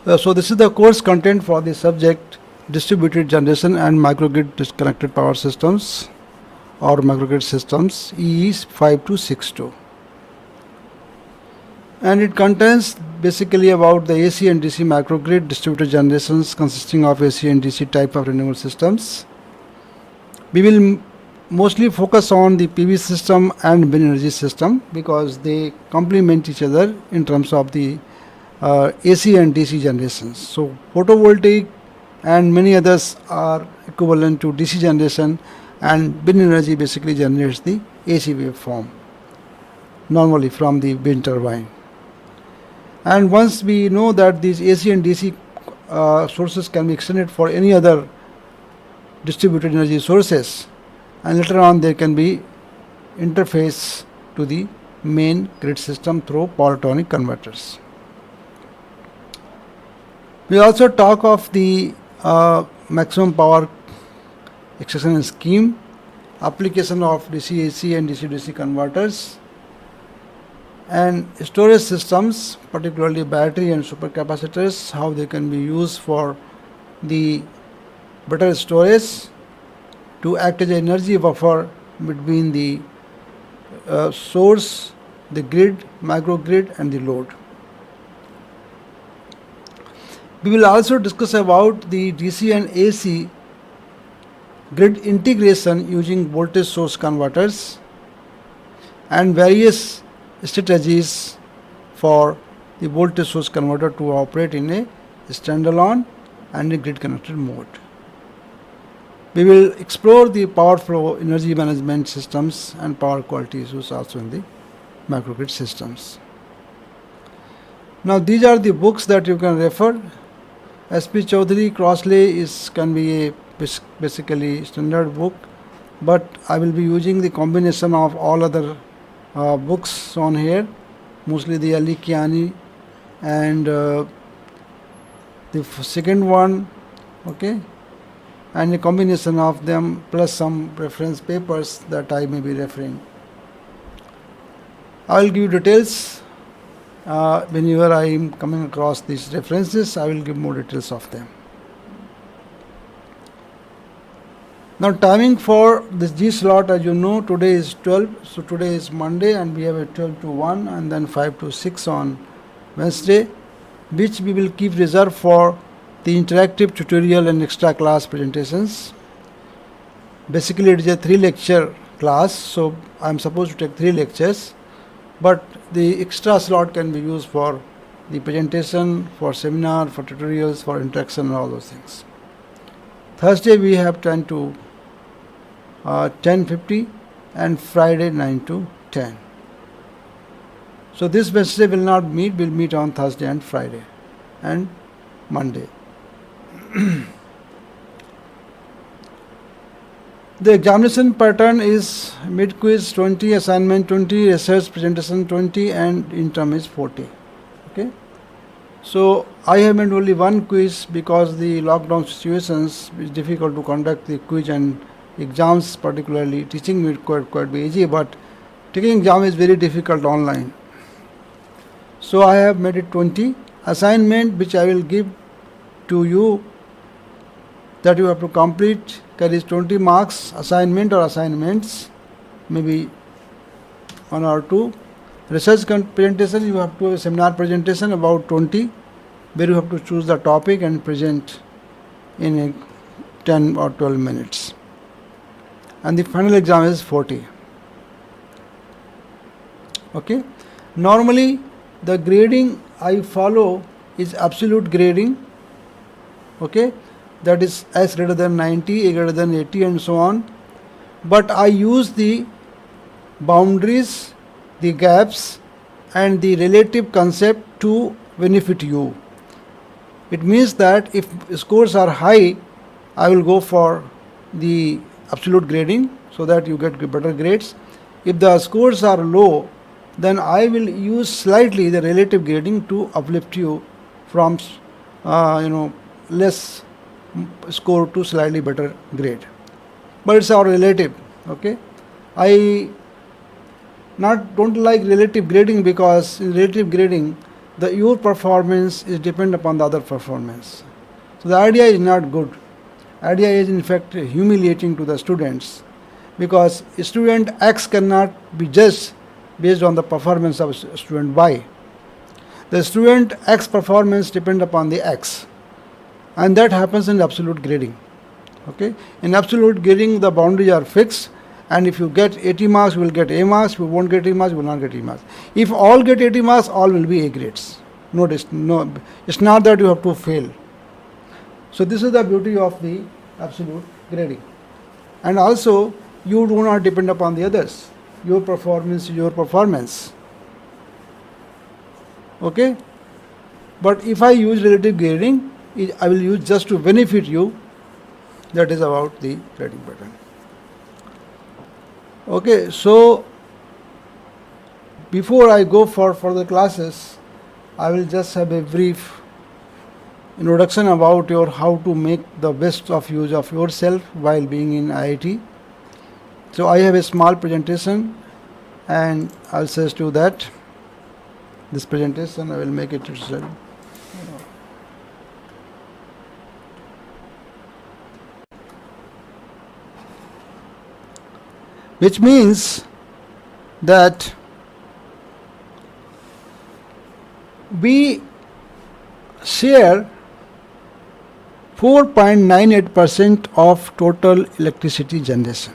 So this is the course content for the subject distributed generation and microgrid disconnected power systems or microgrid systems EE 5262, and it contains basically about the AC and DC microgrid distributed generations consisting of AC and DC type of renewable systems. We will mostly focus on the PV system and wind energy system because they complement each other in terms of the AC and DC generations. So photovoltaic and many others are equivalent to DC generation, and wind energy basically generates the AC waveform normally from the wind turbine. And once we know that these AC and DC sources can be extended for any other distributed energy sources, and later on there can be interface to the main grid system through power electronic converters. We also talk of the maximum power extraction scheme, application of DC AC and DC DC converters, and storage systems, particularly battery and supercapacitors, how they can be used for the better storage to act as an energy buffer between the source, the grid, microgrid and the load. We will also discuss about the DC and AC grid integration using voltage source converters and various strategies for the voltage source converter to operate in a standalone and a grid connected mode. We will explore the power flow, energy management systems and power quality issues also in the microgrid systems. Now these are the books that you can refer. SP Chaudhary Crossley can be a basically standard book, but I will be using the combination of all other books on here, mostly the Ali Kiani and the second one, okay, and a combination of them plus some reference papers that I may be referring. I will give you details whenever I am coming across these references. I will give more details of them. Now timing for this G slot, as you know, today is 12, so today is Monday and we have a 12 to 1 and then 5 to 6 on Wednesday, which we will keep reserved for the interactive tutorial and extra class presentations. Basically it is a 3-lecture class, so I am supposed to take 3 lectures, but the extra slot can be used for the presentation, for seminar, for tutorials, for interaction and all those things. Thursday we have 10 to 10:50 and Friday 9 to 10. So this Wednesday will not meet, will meet on Thursday and Friday and Monday. The examination pattern is mid quiz 20, assignment 20, research presentation 20 and interim is 40. Okay. So I have made only one quiz because the lockdown situations is difficult to conduct the quiz and exams, particularly teaching will quite be easy, but taking exam is very difficult online. So I have made it 20. Assignment which I will give to you that you have to complete carries 20 marks, assignment or assignments, maybe 1 or 2. Research presentation, you have to have a seminar presentation about 20, where you have to choose the topic and present in a 10 or 12 minutes. And the final exam is 40. Okay. Normally the grading I follow is absolute grading. Okay. That is S greater than 90, A greater than 80 and so on. But I use the boundaries, the gaps and the relative concept to benefit you. It means that if scores are high, I will go for the absolute grading so that you get better grades. If the scores are low, then I will use slightly the relative grading to uplift you from less score to slightly better grade. But it's all relative. Okay. I don't like relative grading because in relative grading your performance is depend upon the other performance. So the idea is not good. Idea is in fact humiliating to the students, because student X cannot be judged based on the performance of student Y. The student X performance depend upon the X, and that happens in absolute grading. Okay, in absolute grading the boundaries are fixed, and if you get 80 marks you will get A marks, if you won't get 80 marks you will not get A marks. If all get 80 marks, all will be A grades. No, it's not that you have to fail. So this is the beauty of the absolute grading. And also you do not depend upon the others. Your performance is your performance. Okay, but if I use relative grading, I will use just to benefit you. That is about the grading pattern. Okay, so before I go for further classes, I will just have a brief introduction about your how to make the best of use of yourself while being in IIT. So I have a small presentation, and I'll say to that this presentation I will make it itself. Which means that we share 4.98% of total electricity generation,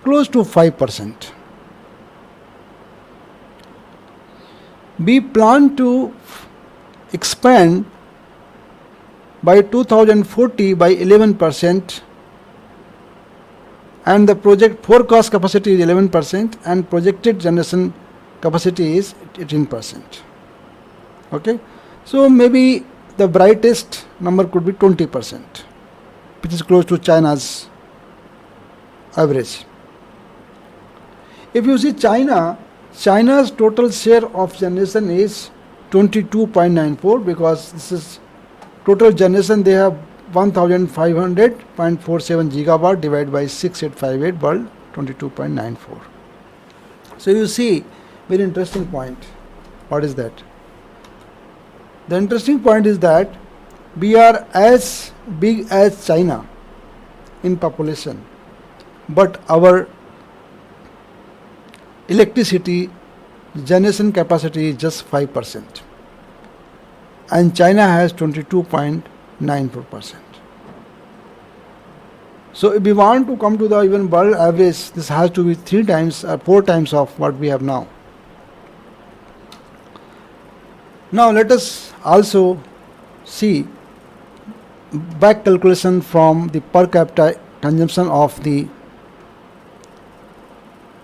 close to 5%. We plan to expand by 2040 by 11%, and the project forecast capacity is 11%, and projected generation capacity is 18%. Okay, so maybe the brightest number could be 20%, which is close to China's average. If you see China's total share of generation is 22.94, because this is total generation. They have 1500.47 gigawatt divided by 6858 world, 22.94. So you see, very interesting point. What is that? The interesting point is that we are as big as China in population, but our electricity generation capacity is just 5%, and China has 22.94%. So if we want to come to the even world average, this has to be 3 times or 4 times of what we have now. Now let us also see back calculation from the per capita consumption of the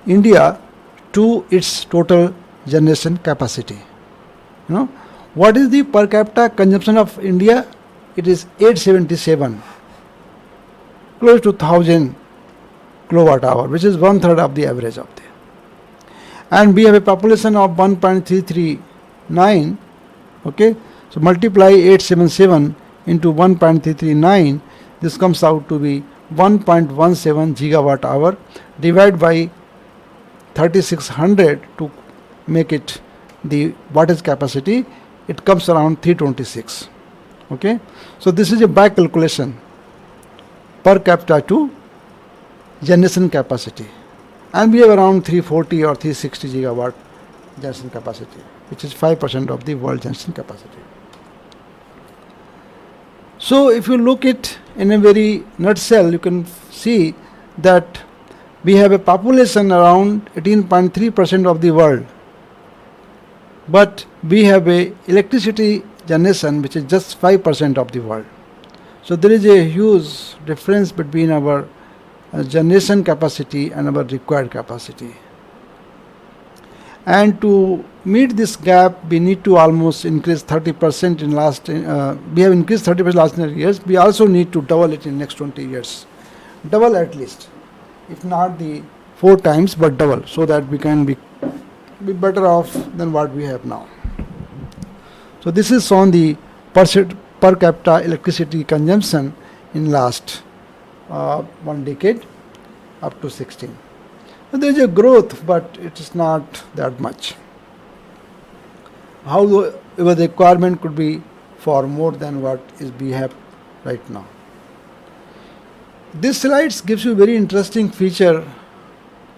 India to its total generation capacity. What is the per capita consumption of India? It is 877, close to 1000 kilowatt hour, which is 1/3 of the average of the. And we have a population of 1.339. Okay, so multiply 877 into 1.339. This comes out to be 1.17 gigawatt hour. Divide by 3600 to make it the wattage capacity. It comes around 326. Okay, so this is a back calculation per capita to generation capacity, and we have around 340 or 360 gigawatt generation capacity, which is 5% of the world generation capacity. So if you look it in a very nutshell, you can see that we have a population around 18.3% of the world, but we have a electricity generation which is just 5% of the world. So there is a huge difference between our generation capacity and our required capacity. And to meet this gap, we need to almost increase 30% in last. We have increased 30% last years. We also need to double it in next 20 years, double at least, if not the 4 times, but double, so that we can be better off than what we have now. So this is on the per capita electricity consumption in last 1 decade up to 16. There is a growth, but it is not that much. how the requirement could be for more than what is we have right now. This slides gives you a very interesting feature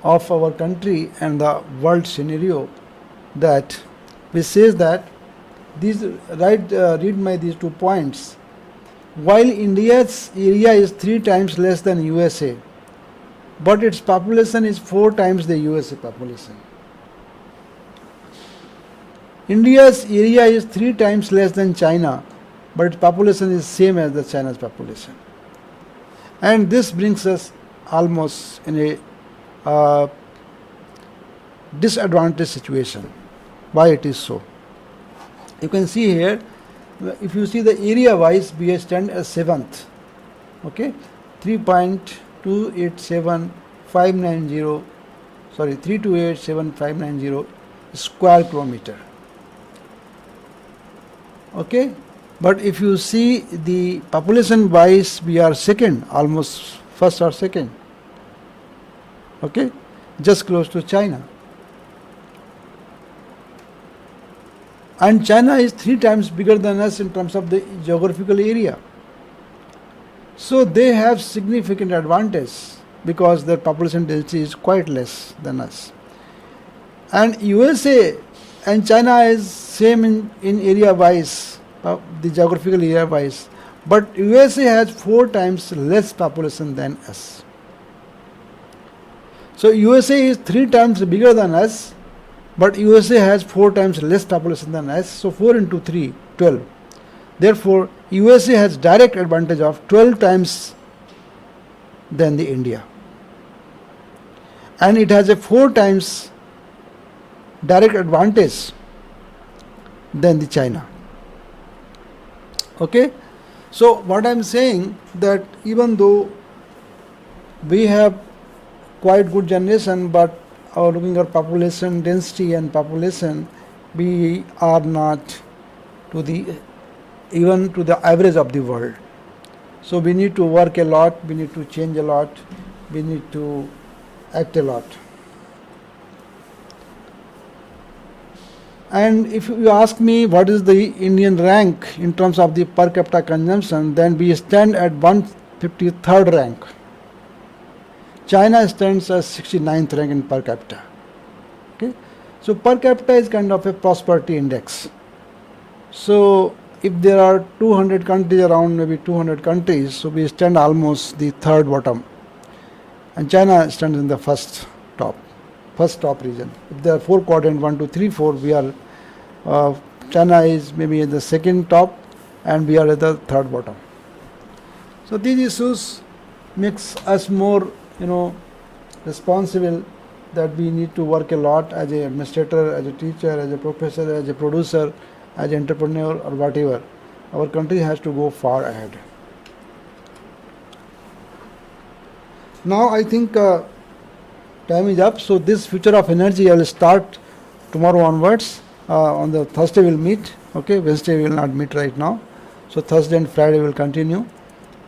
of our country and the world scenario, that which says that these read my these 2 points. While India's area is 3 times less than USA, but its population is 4 times the USA population. India's area is 3 times less than China, but its population is same as the China's population. And this brings us almost in a disadvantaged situation. Why it is so? You can see here, if you see the area wise, we stand as 7th. Okay, 3287590 square kilometer. Okay, but if you see the population wise, we are second, almost first or second. Okay, just close to China. And China is 3 times bigger than us in terms of the geographical area. So they have significant advantage because their population density is quite less than us. And USA and China is same in area wise, the geographical area wise, but USA has 4 times less population than us. So USA is 3 times bigger than us, but USA has 4 times less population than us, so 4 into 3, 12. Therefore, USA has direct advantage of 12 times than the India. And it has a 4 times direct advantage than the China. Okay? So, what I am saying that even though we have quite good generation, but looking at population density and population, we are not to the even to the average of the world. So we need to work a lot, we need to change a lot, we need to act a lot. And if you ask me what is the Indian rank in terms of the per capita consumption, then we stand at 153rd rank. China stands as 69th rank in per capita. Okay, so per capita is kind of a prosperity index. So if there are 200 countries around, maybe 200 countries, so we stand almost the third bottom, and China stands in the first top region. If there are 4 quadrants, 1, 2, 3, 4, we are China is maybe in the second top, and we are at the third bottom. So these issues makes us more responsible, that we need to work a lot as an administrator, as a teacher, as a professor, as a producer, as an entrepreneur, or whatever. Our country has to go far ahead. Now I think time is up. So this future of energy I will start tomorrow onwards. On the Thursday we'll meet. Okay, Wednesday we will not meet right now. So Thursday and Friday will continue,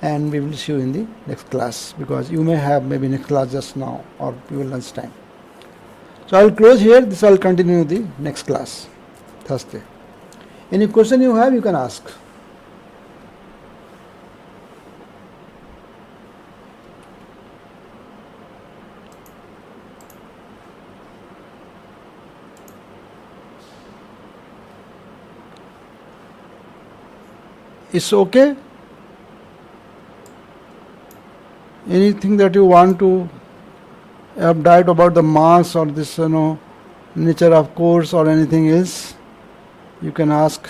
and we will see you in the next class, because you may have maybe next class just now or you will lunchtime. So I will close here. This I will continue the next class, Thursday. Any question you have, you can ask. It's okay? Anything that you want to update about the mass or this nature of course or anything else, you can ask.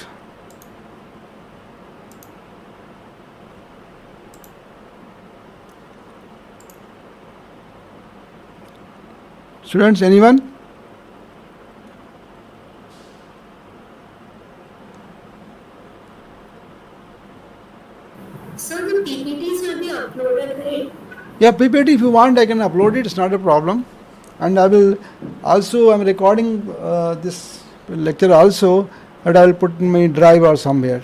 Students, anyone? So the PPTs will be uploaded, right? Yeah, PPT if you want I can upload it, it's not a problem. And I will also, I'm recording this lecture also, but I will put in my drive or somewhere.